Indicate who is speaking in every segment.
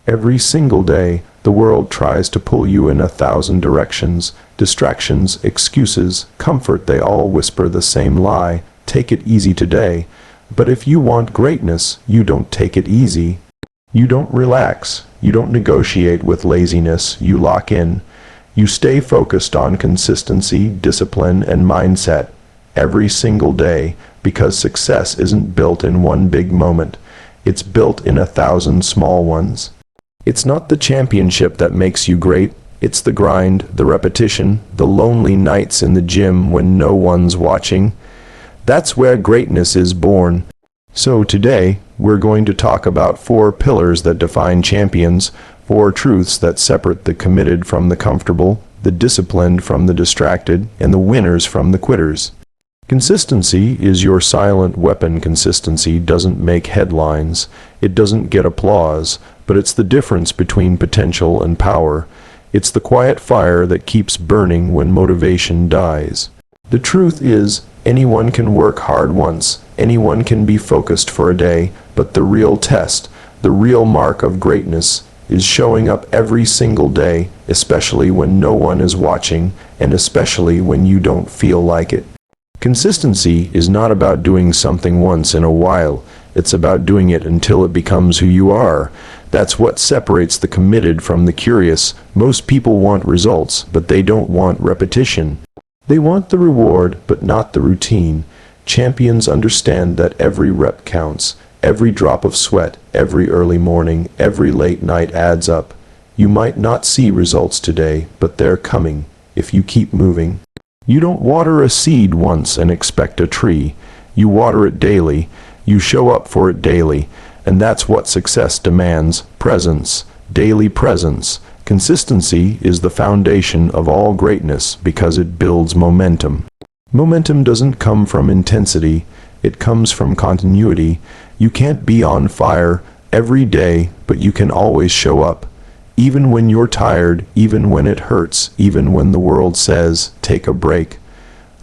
Speaker 1: Every single day, the world tries to pull you in 1,000 directions. Distractions, excuses, comfort, they all whisper the same lie. Take it easy today. But if you want greatness, you don't take it easy. You don't relax. You don't negotiate with laziness. You lock in. You stay focused on consistency, discipline, and mindset every single day, because success isn't built in one big moment. It's built in 1,000 small ones. It's not the championship that makes you great. It's the grind, the repetition, the lonely nights in the gym when no one's watching. That's where greatness is born. So today, we're going to talk about 4 pillars that define champions, 4 truths that separate the committed from the comfortable, the disciplined from the distracted, and the winners from the quitters. Consistency is your silent weapon. Consistency doesn't make headlines. It doesn't get applause, but it's the difference between potential and power. It's the quiet fire that keeps burning when motivation dies. The truth is, anyone can work hard once, anyone can be focused for a day, but the real test, the real mark of greatness, is showing up every single day, especially when no one is watching, and especially when you don't feel like it. Consistency is not about doing something once in a while. It's about doing it until it becomes who you are. That's what separates the committed from the curious. Most people want results, but they don't want repetition. They want the reward, but not the routine. Champions understand that every rep counts. Every drop of sweat, every early morning, every late night adds up. You might not see results today, but they're coming if you keep moving. You don't water a seed once and expect a tree. You water it daily. You show up for it daily. And that's what success demands: presence, daily presence. Consistency is the foundation of all greatness because it builds momentum. Momentum doesn't come from intensity. It comes from continuity. You can't be on fire every day, but you can always show up. Even when you're tired, even when it hurts, even when the world says, take a break.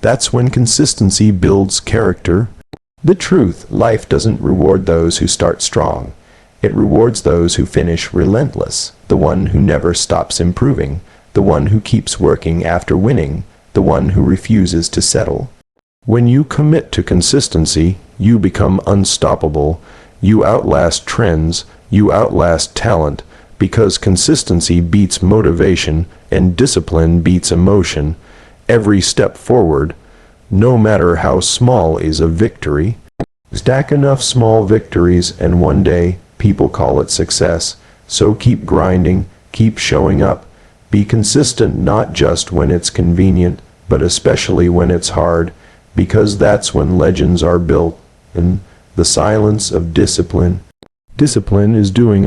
Speaker 1: That's when consistency builds character. The truth, life doesn't reward those who start strong. It rewards those who finish relentless, the one who never stops improving, the one who keeps working after winning, the one who refuses to settle. When you commit to consistency, you become unstoppable. You outlast trends, you outlast talent, because consistency beats motivation and discipline beats emotion. Every step forward, no matter how small, is a victory. Stack enough small victories and one day people call it success. So keep grinding, keep showing up. Be consistent not just when it's convenient, but especially when it's hard, because that's when legends are built, in the silence of discipline. Discipline is doing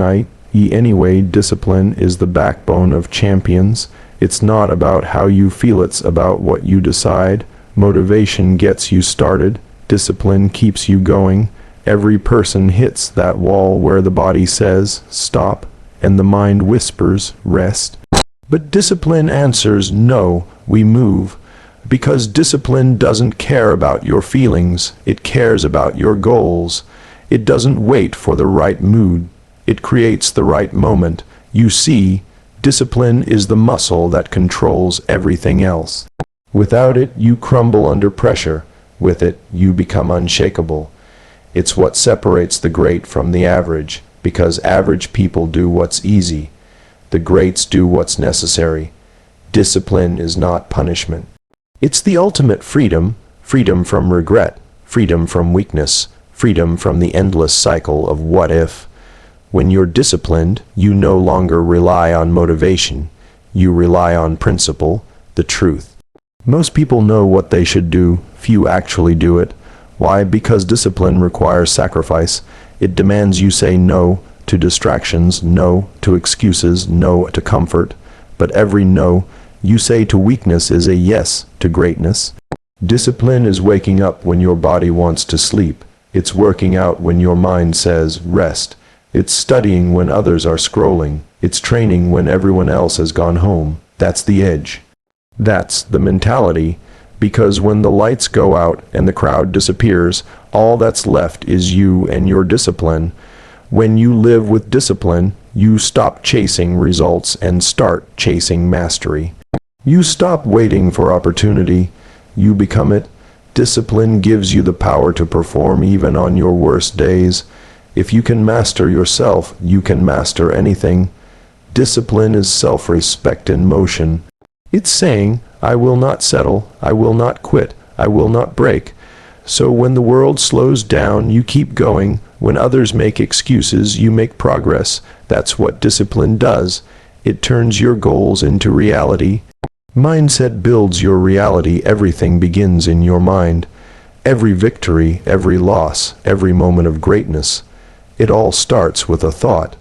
Speaker 1: anyway. Discipline is the backbone of champions. It's not about how you feel, it's about what you decide. Motivation gets you started. Discipline keeps you going. Every person hits that wall where the body says, stop, and the mind whispers, rest. But discipline answers, no, we move. Because discipline doesn't care about your feelings, it cares about your goals. It doesn't wait for the right mood. It creates the right moment. You see, discipline is the muscle that controls everything else. Without it, you crumble under pressure. With it, you become unshakable. It's what separates the great from the average, because average people do what's easy. The greats do what's necessary. Discipline is not punishment. It's the ultimate freedom, freedom from regret, freedom from weakness, freedom from the endless cycle of what if. When you're disciplined, you no longer rely on motivation. You rely on principle, the truth. Most people know what they should do, few actually do it. Why? Because discipline requires sacrifice. It demands you say no to distractions, no to excuses, no to comfort. But every no you say to weakness is a yes to greatness. Discipline is waking up when your body wants to sleep. It's working out when your mind says rest. It's studying when others are scrolling. It's training when everyone else has gone home. That's the edge. That's the mentality. Because when the lights go out and the crowd disappears, all that's left is you and your discipline. When you live with discipline, You stop chasing results and start chasing mastery. You stop waiting for opportunity. You become it. Discipline gives you the power to perform even on your worst days. If you can master yourself, you can master anything. Discipline is self-respect in motion. It's saying, I will not settle, I will not quit, I will not break. So when the world slows down, you keep going. When others make excuses, you make progress. That's what discipline does. It turns your goals into reality. Mindset builds your reality. Everything begins in your mind. Every victory, every loss, every moment of greatness. It all starts with a thought.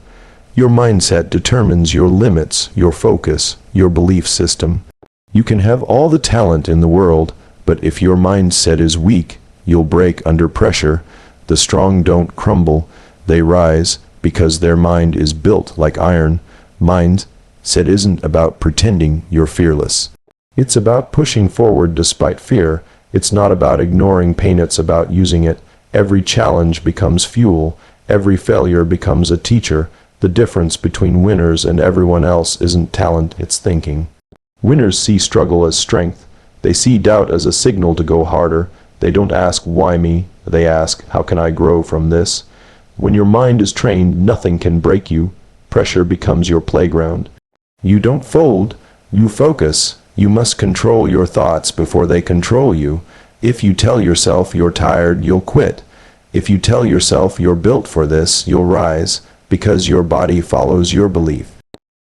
Speaker 1: Your mindset determines your limits, your focus, your belief system. You can have all the talent in the world, but if your mindset is weak, you'll break under pressure. The strong don't crumble, they rise because their mind is built like iron. Mindset isn't about pretending you're fearless. It's about pushing forward despite fear. It's not about ignoring pain, it's about using it. Every challenge becomes fuel. Every failure becomes a teacher. The difference between winners and everyone else isn't talent, it's thinking. Winners see struggle as strength. They see doubt as a signal to go harder. They don't ask, why me? They ask, how can I grow from this? When your mind is trained, nothing can break you. Pressure becomes your playground. You don't fold, you focus. You must control your thoughts before they control you. If you tell yourself you're tired, you'll quit. If you tell yourself you're built for this, you'll rise, because your body follows your belief.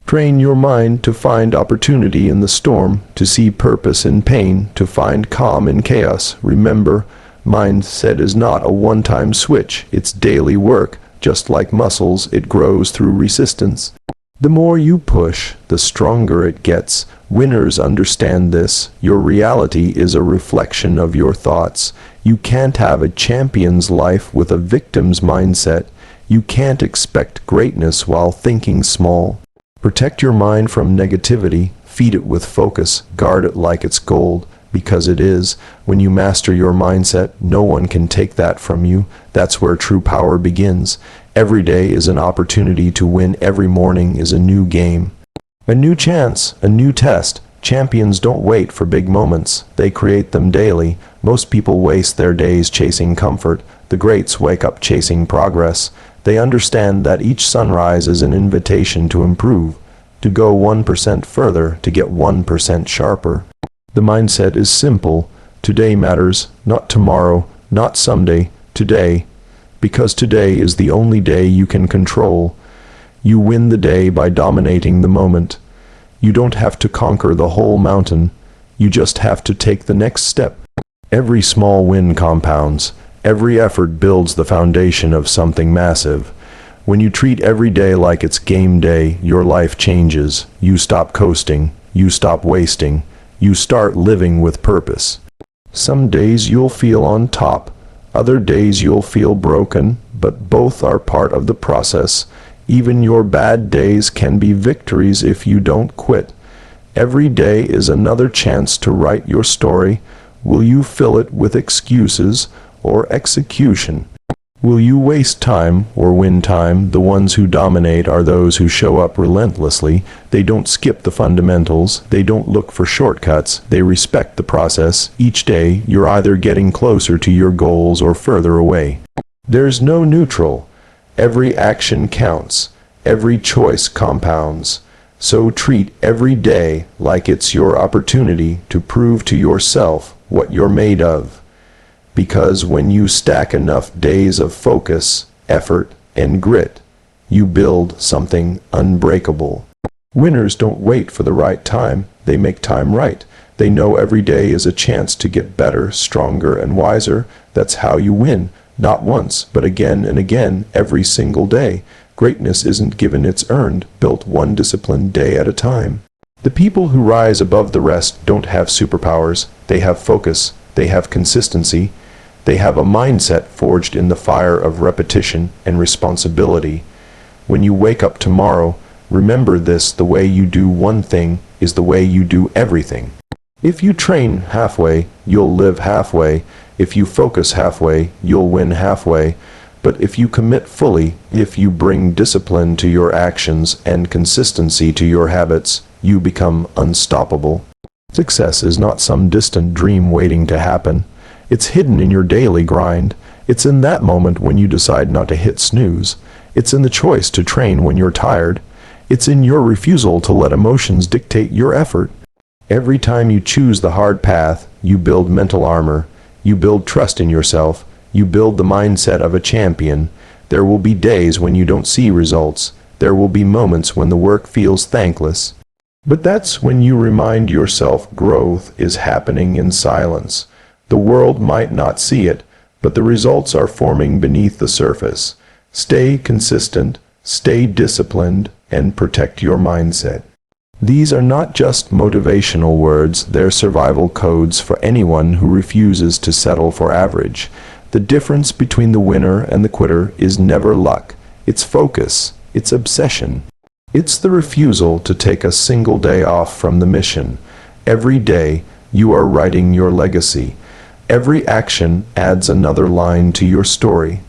Speaker 1: Train your mind to find opportunity in the storm, to see purpose in pain, to find calm in chaos. Remember, mindset is not a one-time switch, it's daily work. Just like muscles, it grows through resistance. The more you push, the stronger it gets. Winners understand this. Your reality is a reflection of your thoughts. You can't have a champion's life with a victim's mindset. You can't expect greatness while thinking small. Protect your mind from negativity. Feed it with focus. Guard it like it's gold, because it is. When you master your mindset, no one can take that from you. That's where true power begins. Every day is an opportunity to win. Every morning is a new game. A new chance, a new test. Champions don't wait for big moments. They create them daily. Most people waste their days chasing comfort. The greats wake up chasing progress. They understand that each sunrise is an invitation to improve, to go 1% further, to get 1% sharper. The mindset is simple. Today matters, not tomorrow, not someday, today. Because today is the only day you can control. You win the day by dominating the moment. You don't have to conquer the whole mountain. You just have to take the next step. Every small win compounds. Every effort builds the foundation of something massive. When you treat every day like it's game day, your life changes. You stop coasting. You stop wasting. You start living with purpose. Some days you'll feel on top. Other days you'll feel broken, but both are part of the process. Even your bad days can be victories if you don't quit. Every day is another chance to write your story. Will you fill it with excuses or execution? Will you waste time or win time? The ones who dominate are those who show up relentlessly. They don't skip the fundamentals. They don't look for shortcuts. They respect the process. Each day, you're either getting closer to your goals or further away. There's no neutral. Every action counts. Every choice compounds. So treat every day like it's your opportunity to prove to yourself what you're made of. Because when you stack enough days of focus, effort, and grit, you build something unbreakable. Winners don't wait for the right time, they make time right. They know every day is a chance to get better, stronger, and wiser. That's how you win, not once, but again and again, every single day. Greatness isn't given, it's earned, built one disciplined day at a time. The people who rise above the rest don't have superpowers, they have focus, they have consistency. They have a mindset forged in the fire of repetition and responsibility. When you wake up tomorrow, remember this: the way you do one thing is the way you do everything. If you train halfway, you'll live halfway. If you focus halfway, you'll win halfway. But if you commit fully, if you bring discipline to your actions and consistency to your habits, you become unstoppable. Success is not some distant dream waiting to happen. It's hidden in your daily grind. It's in that moment when you decide not to hit snooze. It's in the choice to train when you're tired. It's in your refusal to let emotions dictate your effort. Every time you choose the hard path, you build mental armor. You build trust in yourself. You build the mindset of a champion. There will be days when you don't see results. There will be moments when the work feels thankless. But that's when you remind yourself growth is happening in silence. The world might not see it, but the results are forming beneath the surface. Stay consistent, stay disciplined, and protect your mindset. These are not just motivational words, they're survival codes for anyone who refuses to settle for average. The difference between the winner and the quitter is never luck. It's focus. It's obsession. It's the refusal to take a single day off from the mission. Every day, you are writing your legacy. Every action adds another line to your story.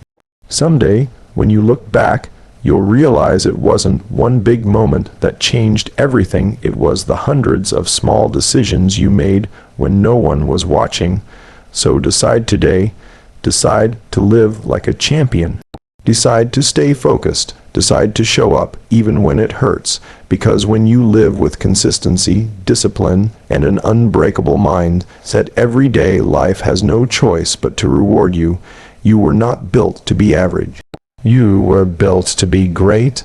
Speaker 1: Someday, when you look back, you'll realize it wasn't one big moment that changed everything. It was the hundreds of small decisions you made when no one was watching. So decide today. Decide to live like a champion. Decide to stay focused. Decide to show up even when it hurts, because when you live with consistency, discipline, and an unbreakable mind, set every day, life has no choice but to reward you. You were not built to be average. You were built to be great.